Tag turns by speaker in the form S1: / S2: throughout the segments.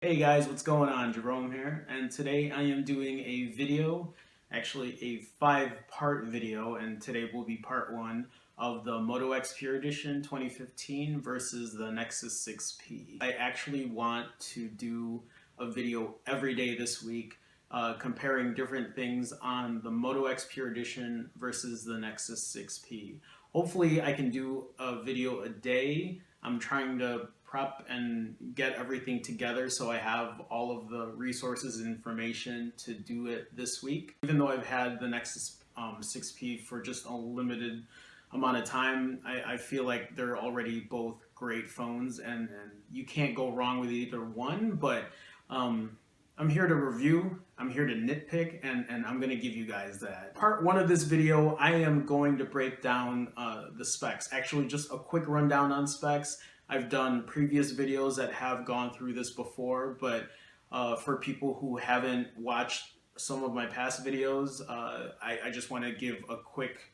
S1: Hey guys, what's going on? Jerome here, and today I am doing a video, actually a 5-part video, and today will be part 1 of the Moto X Pure Edition 2015 versus the Nexus 6P. I actually want to do a video every day this week comparing different things on the Moto X Pure Edition versus the Nexus 6P. Hopefully I can do a video a day. I'm trying to prep and get everything together so I have all of the resources and information to do it this week. Even though I've had the Nexus 6P for just a limited amount of time, I feel like they're already both great phones and you can't go wrong with either one, but I'm here to review, I'm here to nitpick, and I'm going to give you guys that. Part 1 of this video, I am going to break down the specs. Actually, just a quick rundown on specs. I've done previous videos that have gone through this before, but for people who haven't watched some of my past videos, I just want to give a quick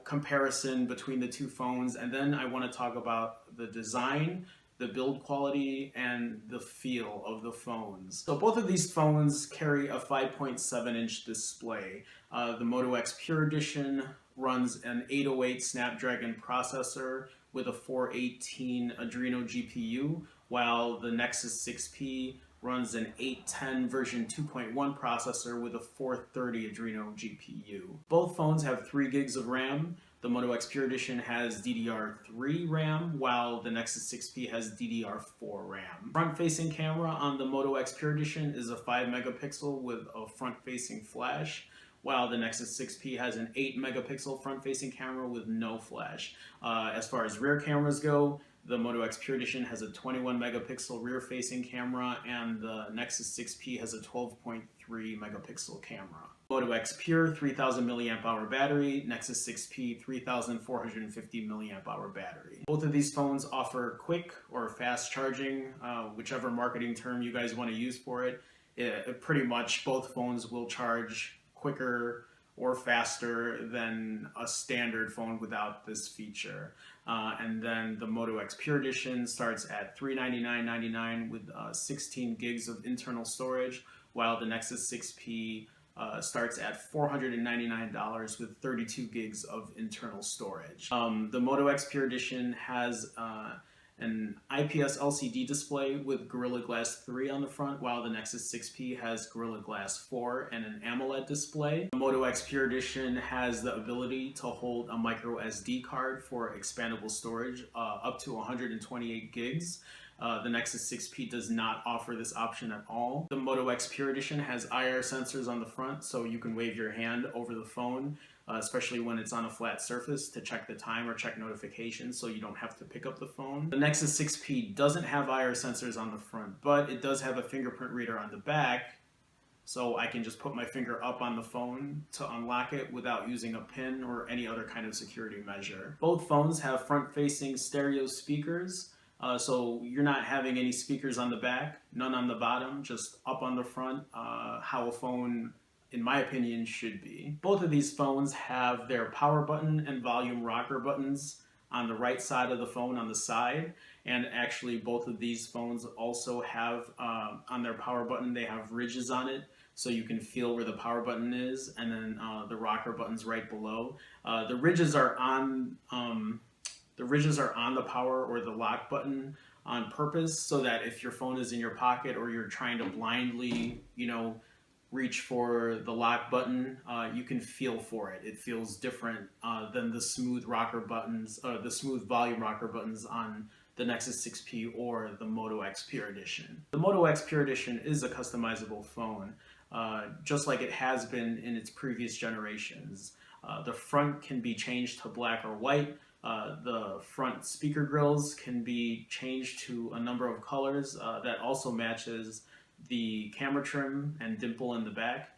S1: comparison between the two phones, and then I want to talk about the design, the build quality, and the feel of the phones. So both of these phones carry a 5.7-inch display. The Moto X Pure Edition runs an 808 Snapdragon processor with a 418 Adreno GPU, while the Nexus 6P runs an 810 version 2.1 processor with a 430 Adreno GPU. Both phones have 3 gigs of RAM. The Moto X Pure Edition has DDR3 RAM, while the Nexus 6P has DDR4 RAM. Front-facing camera on the Moto X Pure Edition is a 5 megapixel with a front-facing flash, while the Nexus 6P has an 8 megapixel front-facing camera with no flash. As far as rear cameras go, the Moto X Pure Edition has a 21 megapixel rear-facing camera, and the Nexus 6P has a 12.3 megapixel camera. Moto X Pure 3000 milliamp hour battery, Nexus 6P 3450 milliamp hour battery. Both of these phones offer quick or fast charging, whichever marketing term you guys want to use for it. Pretty much both phones will charge quicker or faster than a standard phone without this feature. And then the Moto X Pure Edition starts at $399.99 with 16 gigs of internal storage, while the Nexus 6P starts at $499 with 32 gigs of internal storage. The Moto X Pure Edition has an IPS LCD display with Gorilla Glass 3 on the front, while the Nexus 6P has Gorilla Glass 4 and an AMOLED display. The Moto X Pure Edition has the ability to hold a micro SD card for expandable storage up to 128 gigs. The Nexus 6P does not offer this option at all. The Moto X Pure Edition has IR sensors on the front, so you can wave your hand over the phone, especially when it's on a flat surface, to check the time or check notifications so you don't have to pick up the phone. The Nexus 6P doesn't have IR sensors on the front, but it does have a fingerprint reader on the back, so I can just put my finger up on the phone to unlock it without using a pin or any other kind of security measure. Both phones have front-facing stereo speakers, so you're not having any speakers on the back, none on the bottom, just up on the front, how a phone, in my opinion, should be. Both of these phones have their power button and volume rocker buttons on the right side of the phone on the side, and actually both of these phones also have, on their power button, they have ridges on it, so you can feel where the power button is, and then the rocker button's right below. The ridges are on the power or the lock button on purpose, so that if your phone is in your pocket or you're trying to blindly, reach for the lock button, you can feel for it. It feels different than the smooth rocker buttons, the smooth volume rocker buttons on the Nexus 6P or the Moto X Pure Edition. The Moto X Pure Edition is a customizable phone, just like it has been in its previous generations. The front can be changed to black or white. The front speaker grills can be changed to a number of colors that also matches the camera trim and dimple in the back.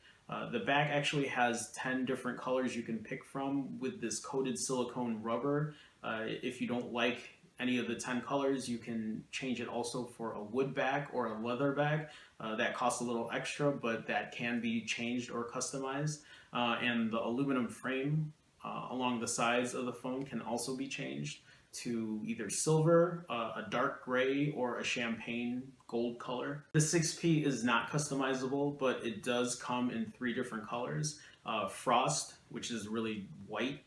S1: The back actually has 10 different colors you can pick from with this coated silicone rubber. If you don't like any of the 10 colors, you can change it also for a wood back or a leather back. That costs a little extra, but that can be changed or customized. And the aluminum frame along the sides of the phone can also be changed to either silver, a dark gray, or a champagne gold color. The 6P is not customizable, but it does come in 3 different colors. Frost, which is really white,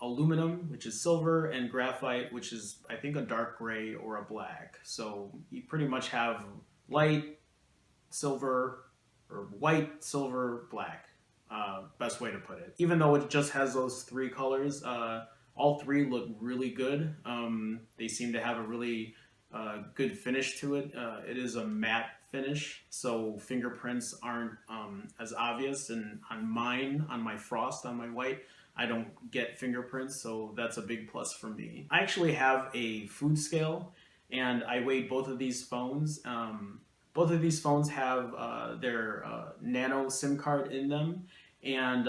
S1: aluminum, which is silver, and graphite, which is, I think, a dark gray or a black. So you pretty much have light, silver, or white, silver, black. Best way to put it. Even though it just has those 3 colors, all 3 look really good. They seem to have a really good finish to it. It is a matte finish, so fingerprints aren't as obvious. And on mine, on my Frost, on my white, I don't get fingerprints, so that's a big plus for me. I actually have a food scale, and I weighed both of these phones. Both of these phones have their nano SIM card in them, and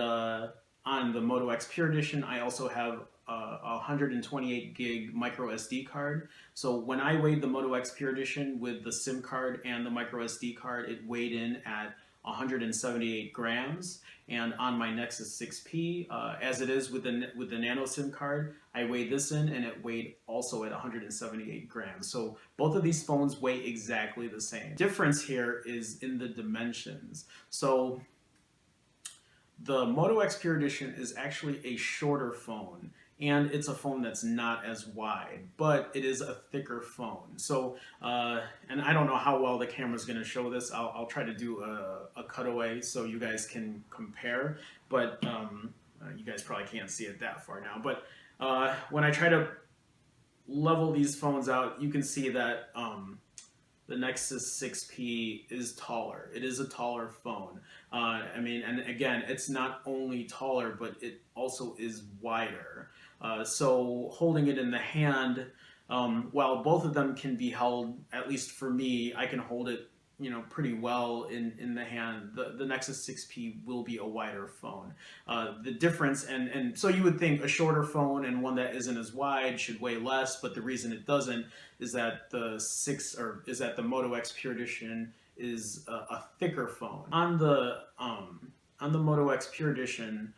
S1: on the Moto X Pure Edition, I also have a 128 gig micro SD card. So when I weighed the Moto X Pure Edition with the SIM card and the micro SD card, it weighed in at 178 grams. And on my Nexus 6P, as it is with the nano SIM card, I weighed this in and it weighed also at 178 grams. So both of these phones weigh exactly the same. Difference here is in the dimensions. So the Moto X Pure Edition is actually a shorter phone, and it's a phone that's not as wide, but it is a thicker phone. So, and I don't know how well the camera's gonna show this. I'll try to do a cutaway so you guys can compare, but you guys probably can't see it that far now. But when I try to level these phones out, you can see that the Nexus 6P is taller. It is a taller phone. I mean, and again, it's not only taller, but it also is wider. So holding it in the hand, while both of them can be held, at least for me, I can hold it, you know, pretty well in the hand. The Nexus 6P will be a wider phone. The difference, and so you would think a shorter phone and one that isn't as wide should weigh less, but the reason it doesn't is that the Moto X Pure Edition is a thicker phone. On the Moto X Pure Edition,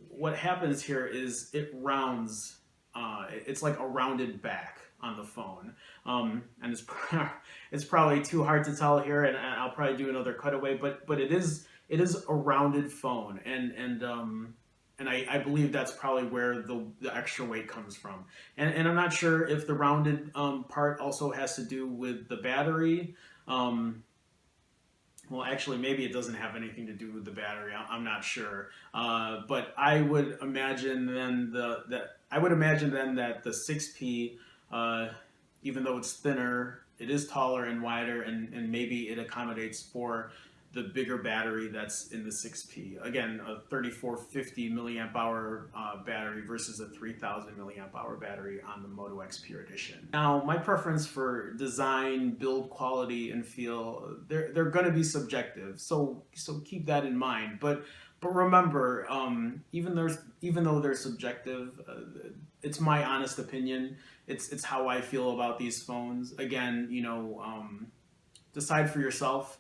S1: what happens here is it rounds. It's like a rounded back on the phone, and it's probably too hard to tell here, and I'll probably do another cutaway. But it is a rounded phone, and I believe that's probably where the extra weight comes from. And I'm not sure if the rounded part also has to do with the battery. Well, actually, maybe it doesn't have anything to do with the battery. I'm not sure, but I would imagine then that the 6P, even though it's thinner, it is taller and wider, and maybe it accommodates for the bigger battery that's in the 6P. Again, a 3450 milliamp hour battery versus a 3000 milliamp hour battery on the Moto X Pure Edition. Now, my preference for design, build quality, and feel, they're going to be subjective. So keep that in mind. But remember, even though they're subjective, it's my honest opinion. It's how I feel about these phones. Again, you know, decide for yourself.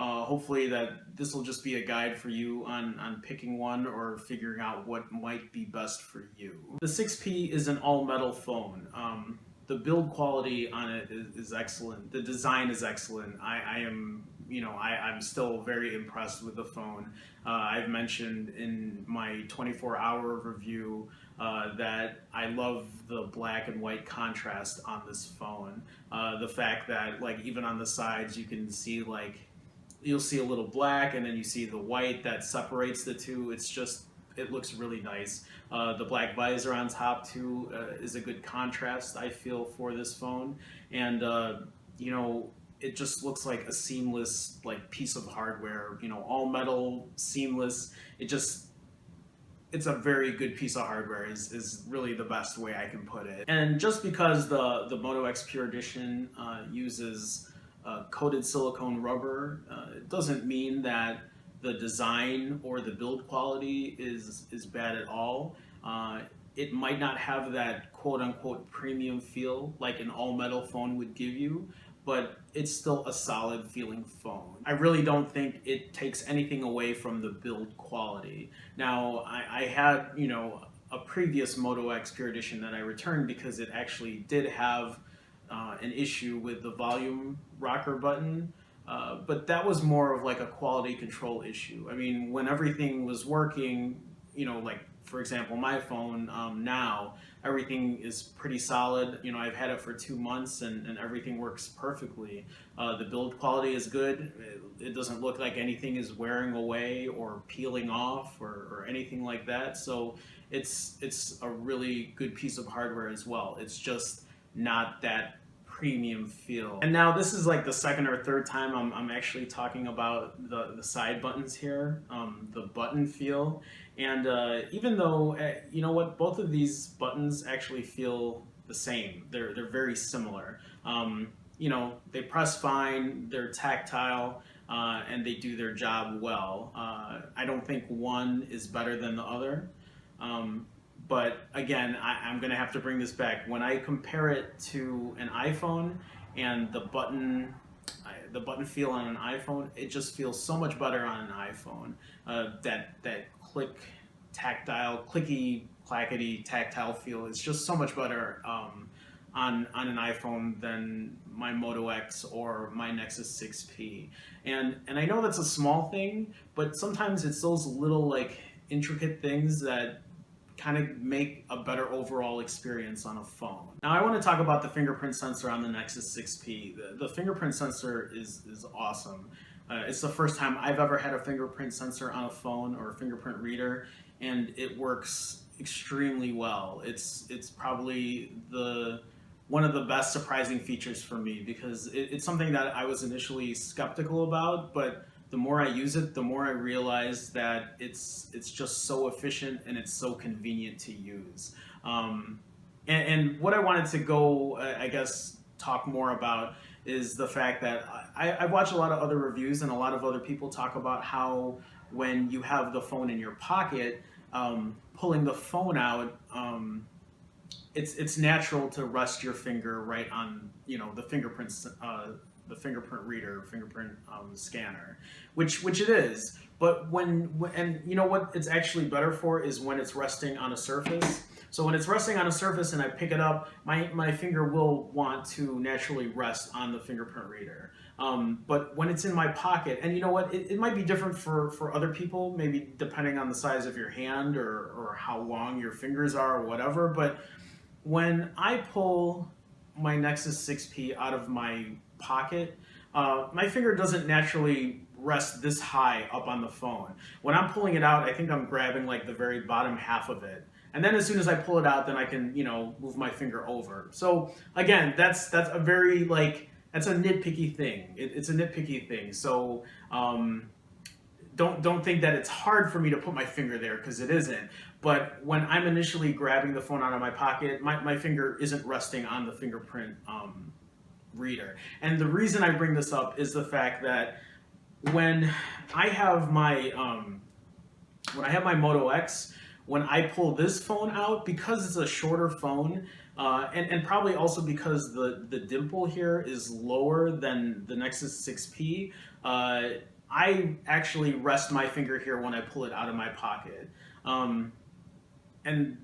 S1: Hopefully that this will just be a guide for you on picking one or figuring out what might be best for you. The 6P is an all-metal phone. The build quality on it is excellent. The design is excellent. I'm still very impressed with the phone. I've mentioned in my 24-hour review that I love the black and white contrast on this phone. The fact that, like, even on the sides you can see, like, you'll see a little black and then you see the white that separates the two. It looks really nice. The black visor on top too is a good contrast, I feel, for this phone. And you know, it just looks like a seamless, like, piece of hardware, you know, all metal, seamless. It's a very good piece of hardware is really the best way I can put it. And just because the Moto X Pure Edition uses coated silicone rubber, it doesn't mean that the design or the build quality is bad at all. It might not have that quote-unquote premium feel like an all-metal phone would give you, but it's still a solid feeling phone. I really don't think it takes anything away from the build quality. Now, I had, you know, a previous Moto X Pure Edition that I returned because it actually did have an issue with the volume rocker button, but that was more of like a quality control issue. I mean, when everything was working, like for example, my phone now, everything is pretty solid. I've had it for 2 months and everything works perfectly. The build quality is good. It doesn't look like anything is wearing away or peeling off or anything like that. So it's a really good piece of hardware as well. It's just not that premium feel. And now this is like the second or third time I'm actually talking about the side buttons here, the button feel. And even though, you know what, both of these buttons actually feel the same. They're very similar. They press fine, they're tactile, and they do their job well. I don't think one is better than the other. But again, I'm going to have to bring this back. When I compare it to an iPhone and the button feel on an iPhone, it just feels so much better on an iPhone. That click, tactile, clicky, clackety, tactile feel is just so much better on an iPhone than my Moto X or my Nexus 6P. And I know that's a small thing, but sometimes it's those little like intricate things that kind of make a better overall experience on a phone. Now I want to talk about the fingerprint sensor on the Nexus 6P. The fingerprint sensor is awesome. It's the first time I've ever had a fingerprint sensor on a phone or a fingerprint reader, and it works extremely well. It's probably one of the best surprising features for me, because it's something that I was initially skeptical about, but the more I use it, the more I realize that it's just so efficient and it's so convenient to use. And what I wanted to go, I guess, talk more about is the fact that I've watched a lot of other reviews and a lot of other people talk about how when you have the phone in your pocket, pulling the phone out, it's natural to rest your finger right on the fingerprints. The fingerprint reader, fingerprint scanner, which it is. But and you know what it's actually better for is when it's resting on a surface. So when it's resting on a surface and I pick it up, my finger will want to naturally rest on the fingerprint reader. But when it's in my pocket, and you know what, it might be different for other people, maybe depending on the size of your hand or how long your fingers are or whatever. But when I pull my Nexus 6P out of my pocket, my finger doesn't naturally rest this high up on the phone. When I'm pulling it out, I think I'm grabbing like the very bottom half of it. And then as soon as I pull it out, then I can, move my finger over. So again, that's a very that's a nitpicky thing. It's a nitpicky thing. So don't think that it's hard for me to put my finger there, because it isn't. But when I'm initially grabbing the phone out of my pocket, my finger isn't resting on the fingerprint reader. And the reason I bring this up is the fact that when I have my Moto X, when I pull this phone out, because it's a shorter phone, and probably also because the dimple here is lower than the Nexus 6P, I actually rest my finger here when I pull it out of my pocket. And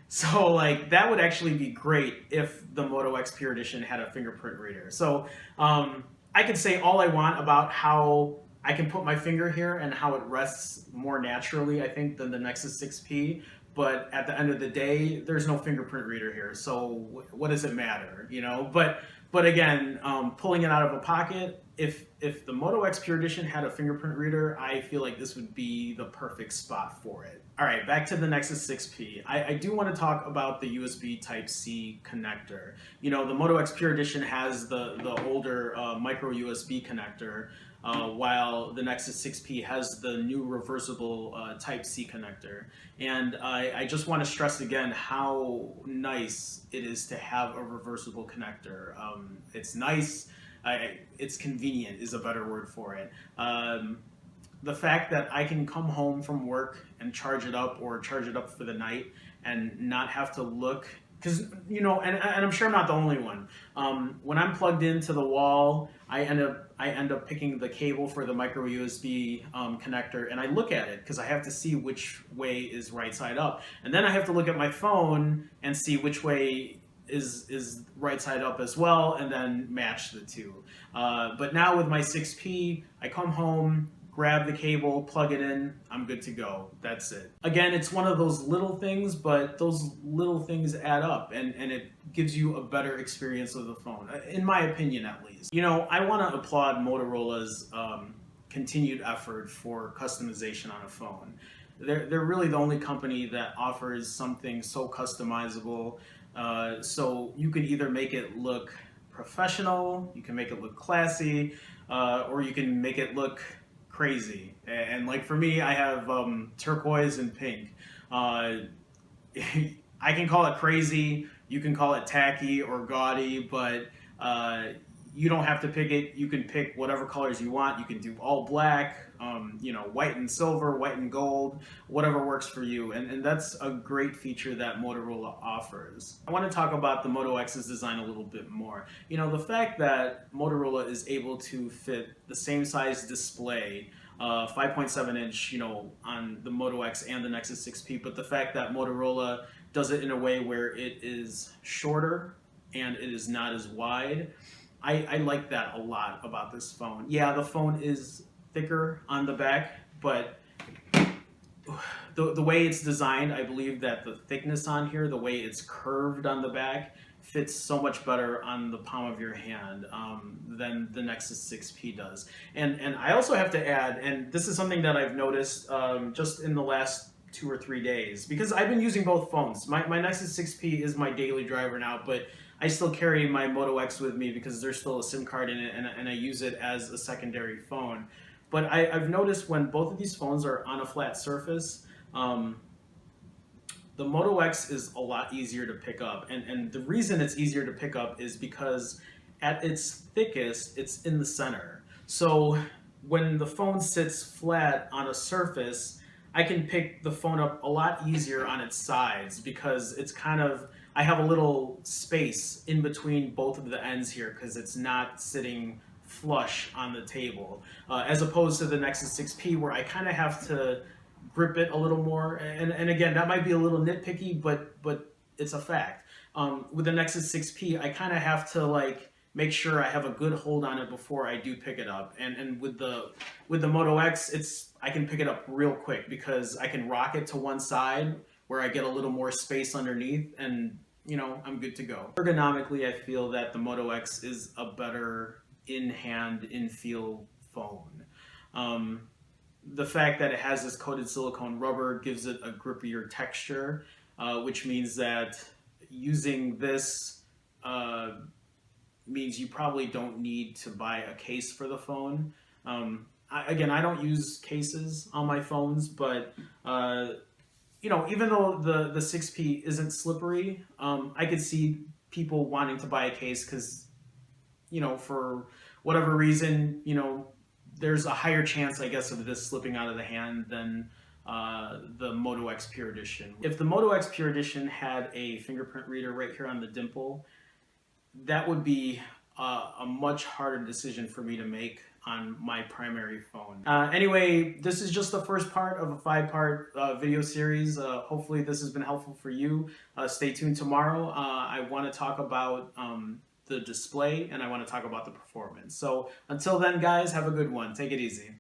S1: so that would actually be great if the Moto X Pure Edition had a fingerprint reader. So I could say all I want about how I can put my finger here and how it rests more naturally, I think, than the Nexus 6P. But at the end of the day, there's no fingerprint reader here. So what does it matter, But again, pulling it out of a pocket, if the Moto X Pure Edition had a fingerprint reader, I feel like this would be the perfect spot for it. All right, back to the Nexus 6P. I do want to talk about the USB Type-C connector. The Moto X Pure Edition has the older micro USB connector, while the Nexus 6P has the new reversible Type-C connector. And I just want to stress again how nice it is to have a reversible connector. It's nice, it's convenient is a better word for it. The fact that I can come home from work and charge it up or charge it up for the night and not have to look, because and I'm sure I'm not the only one. When I'm plugged into the wall, I end up picking the cable for the micro USB connector, and I look at it because I have to see which way is right side up, and then I have to look at my phone and see which way is right side up as well, and then match the two. But now with my 6P, I come home, grab the cable, plug it in, I'm good to go. That's it. Again, it's one of those little things, but those little things add up, and it gives you a better experience of the phone, in my opinion at least. You know, I want to applaud Motorola's continued effort for customization on a phone. They're really the only company that offers something so customizable. So you can either make it look professional, you can make it look classy, or you can make it look crazy. And like for me, I have turquoise and pink. I can call it crazy, you can call it tacky or gaudy, but you don't have to pick it. You can pick whatever colors you want. You can do all black, you know, white and silver, white and gold, whatever works for you. And that's a great feature that Motorola offers. I want to talk about the Moto X's design a little bit more. You know, the fact that Motorola is able to fit the same size display, 5.7 inch, you know, on the Moto X and the Nexus 6P, but the fact that Motorola does it in a way where it is shorter and it is not as wide, I like that a lot about this phone. Yeah, the phone is thicker on the back, but the way it's designed, I believe that the thickness on here, the way it's curved on the back, fits so much better on the palm of your hand than the Nexus 6P does. And I also have to add, and this is something that I've noticed just in the last 2 or 3 days, because I've been using both phones. My Nexus 6P is my daily driver now, but I still carry my Moto X with me because there's still a SIM card in it, and I use it as a secondary phone. But I've noticed when both of these phones are on a flat surface, the Moto X is a lot easier to pick up. And the reason it's easier to pick up is because at its thickest, it's in the center. So when the phone sits flat on a surface, I can pick the phone up a lot easier on its sides because it's kind of, I have a little space in between both of the ends here because it's not sitting flush on the table, as opposed to the Nexus 6P where I kind of have to grip it a little more. And again, that might be a little nitpicky, but it's a fact. With the Nexus 6P, I kind of have to like make sure I have a good hold on it before I do pick it up. And with the Moto X, I can pick it up real quick because I can rock it to one side where I get a little more space underneath, and you know, I'm good to go. Ergonomically, I feel that the Moto X is a better in-hand, in-feel phone. The fact that it has this coated silicone rubber gives it a grippier texture, which means that using this means you probably don't need to buy a case for the phone. Again, I don't use cases on my phones, but you know, even though the 6P isn't slippery, I could see people wanting to buy a case because, you know, for whatever reason, you know, there's a higher chance, I guess, of this slipping out of the hand than the Moto X Pure Edition. If the Moto X Pure Edition had a fingerprint reader right here on the dimple, that would be a much harder decision for me to make on my primary phone. Anyway, this is just the first part of a 5-part video series. Hopefully this has been helpful for you. Stay tuned tomorrow. I want to talk about the display, and I want to talk about the performance. So until then, guys, have a good one. Take it easy.